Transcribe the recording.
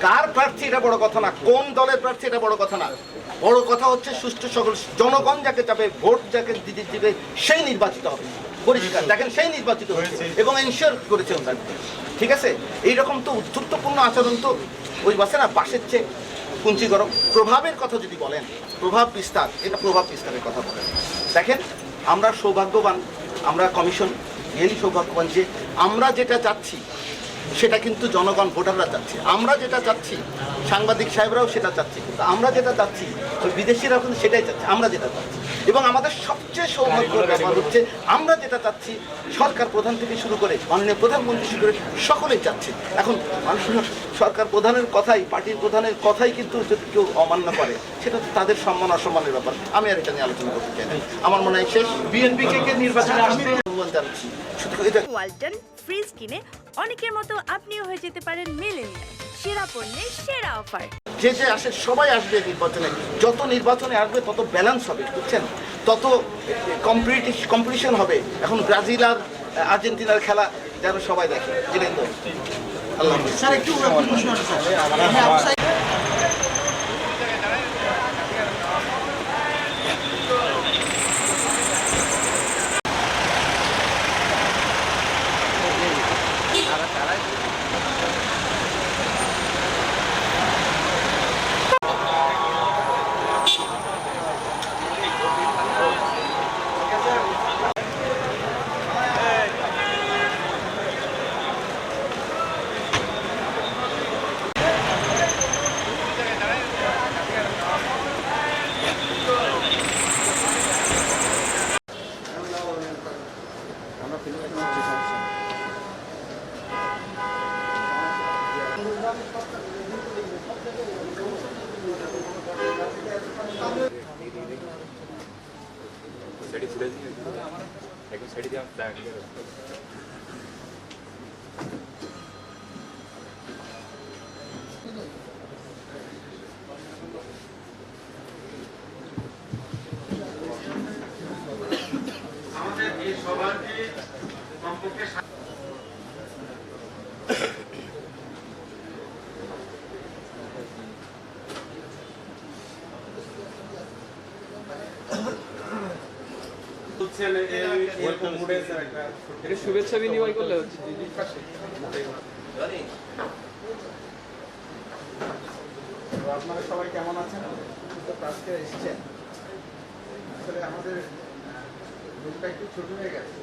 কার প্রার্থী এটা বড় কথা না, কোন দলের প্রার্থী এটা বড় কথা না, বড় কথা হচ্ছে সুষ্ঠু সকল জনগণ যাকে চাবে, ভোট যাকে দিবে সেই নির্বাচিত হবে। পরিষ্কার দেখেন সেই নির্বাচিত হয়েছে এবং এনশিওর করেছে ওনারা। ঠিক আছে, এইরকম তো উদ্ধত্তপূর্ণ আচরণ তো ওই বাসে না বাসের চেয়ে কুঞ্চি গরম। প্রভাবের কথা যদি বলেন, প্রভাব বিস্তার, এটা প্রভাব বিস্তারের কথা বলেন। দেখেন আমরা সৌভাগ্যবান, আমরা কমিশন রিয়েলি সৌভাগ্যবান যে আমরা যেটা চাচ্ছি সেটা কিন্তু জনগণ ভোটাররা চাচ্ছে। আমরা যেটা চাচ্ছি সাংবাদিক সাহেবরাও সেটা চাচ্ছে, কিন্তু আমরা যেটা চাচ্ছি ওই বিদেশিরাও কিন্তু সেটাই চাচ্ছে আমরা যেটা চাচ্ছি। এবং আমাদের সবচেয়ে সৌভাগ্যের ব্যাপার হচ্ছে আমরা যেটা চাচ্ছি সরকার প্রধান থেকে শুরু করে মাননীয় প্রধানমন্ত্রী শুরু করে সকলেই চাচ্ছে। এখন মানুষের সরকার প্রধানের কথাই, পার্টির প্রধানের কথাই কিন্তু যদি কেউ অমান্য করে সেটা তো তাদের সম্মান অসম্মানের ব্যাপার। আমি আর এটা নিয়ে আলোচনা করতে চাই না। আমার মনে হয় শেষ বিএনপিকে নির্বাচনে আসতে জানাচ্ছি। শুধু এটা ওয়ালটন ফ্রিজ কিনে অনেকের মতো আপনিও হয়ে যেতে পারেন মিলেনিয়াল। সেরা পণ্যের সেরা অফার। যে যে আসে সবাই আসবে নির্বাচনে, যত নির্বাচনে আসবে তত ব্যালেন্স হবে, বুঝছেন, তত কম্পিটিশন হবে। এখন ব্রাজিল আর আর্জেন্টিনার খেলা যেন সবাই দেখে, জানেন তো। আল্লাহ স্যার একটু সেটি ফুটে দিয়ে একদম সেটি দিয়ে আমাদের এই সভাটি কমপক্ষে শুভেচ্ছা বিনিময় করলে হচ্ছে। আপনারা সবাই কেমন আছেন? আজকে এসেছেন, আসলে আমাদের রুমটা একটু ছোট হয়ে গেছে।